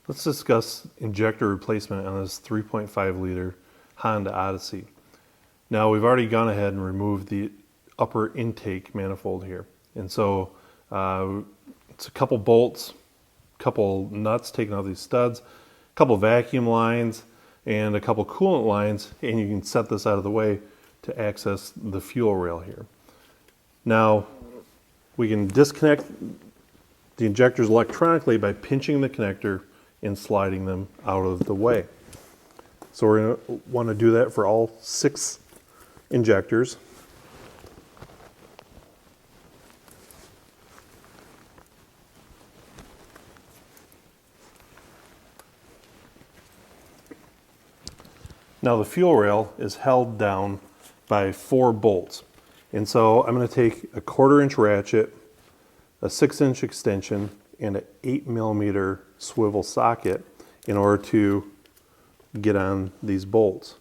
Let's discuss injector replacement on this 3.5 liter Honda Odyssey. Now we've already gone ahead and removed the upper intake manifold here. And so it's a couple bolts, couple nuts taking out these studs, a couple vacuum lines, and a couple coolant lines, and you can set this out of the way to access the fuel rail here. Now we can disconnect the injectors electronically by pinching the connector and sliding them out of the way. So we're going to want to do that for all 6 injectors. Now the fuel rail is held down by 4 bolts. And so I'm going to take a 1/4 inch ratchet, a 6-inch extension, and an 8mm swivel socket in order to get on these bolts.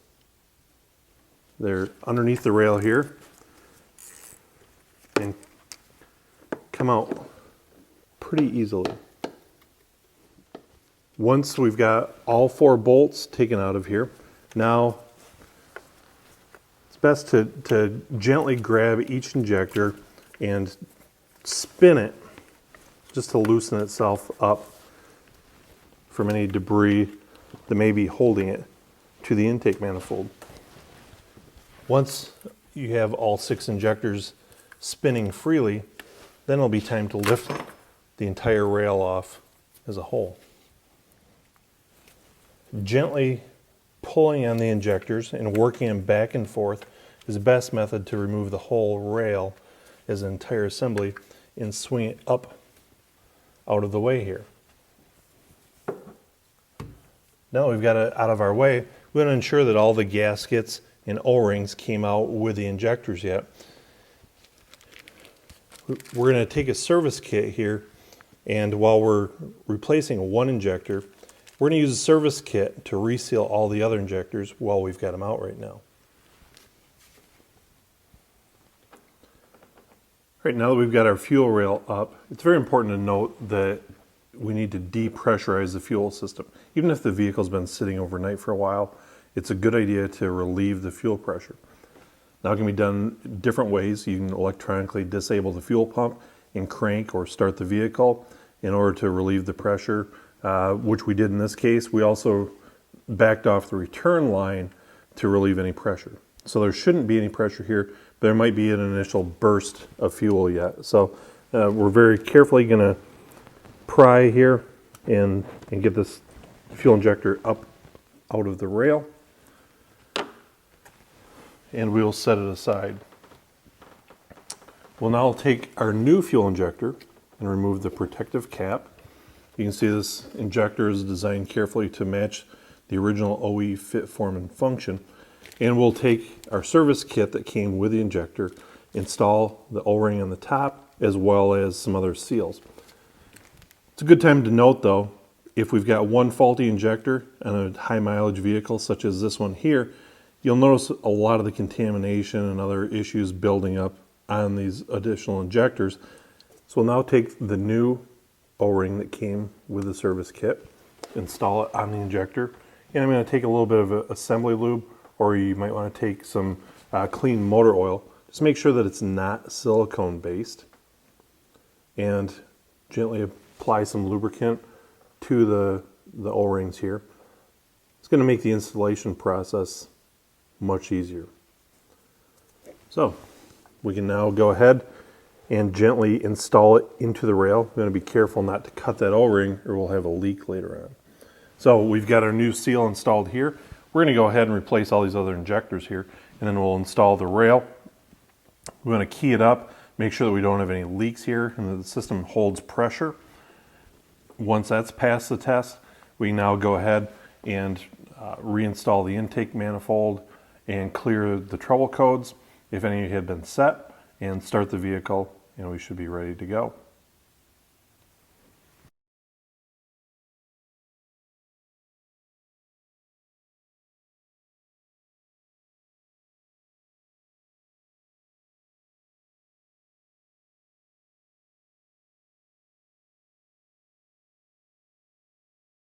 They're underneath the rail here and come out pretty easily. Once we've got all 4 bolts taken out of here, now it's best to gently grab each injector and spin it just to loosen itself up from any debris that may be holding it to the intake manifold. Once you have all 6 injectors spinning freely, then it'll be time to lift the entire rail off as a whole. Gently pulling on the injectors and working them back and forth is the best method to remove the whole rail as an entire assembly and swing it up out of the way here. Now we've got it out of our way, we want to ensure that all the gaskets and O-rings came out with the injectors yet. We're going to take a service kit here, and while we're replacing one injector, we're going to use a service kit to reseal all the other injectors while we've got them out right now. Right now that we've got our fuel rail up, it's very important to note that we need to depressurize the fuel system. Even if the vehicle's been sitting overnight for a while, it's a good idea to relieve the fuel pressure. Now it can be done different ways. You can electronically disable the fuel pump and crank or start the vehicle in order to relieve the pressure, which we did in this case. We also backed off the return line to relieve any pressure. So there shouldn't be any pressure here, but there might be an initial burst of fuel yet. So we're very carefully going to pry here and get this fuel injector up out of the rail. And we'll set it aside. We'll now take our new fuel injector and remove the protective cap. You can see this injector is designed carefully to match the original OE fit, form, and function. And we'll take our service kit that came with the injector, install the O-ring on the top, as well as some other seals. It's a good time to note though, if we've got one faulty injector on a high mileage vehicle such as this one here, you'll notice a lot of the contamination and other issues building up on these additional injectors. So we'll now take the new O-ring that came with the service kit, install it on the injector, and I'm going to take a little bit of assembly lube, or you might want to take some clean motor oil. Just make sure that it's not silicone based, and gently apply some lubricant to the O-rings here. It's going to make the installation process much easier. So we can now go ahead and gently install it into the rail. We're going to be careful not to cut that O-ring or we'll have a leak later on. So we've got our new seal installed here. We're going to go ahead and replace all these other injectors here, and then we'll install the rail. We're going to key it up, make sure that we don't have any leaks here and that the system holds pressure. Once that's passed the test, we now go ahead and reinstall the intake manifold and clear the trouble codes if any had been set, and start the vehicle, and we should be ready to go.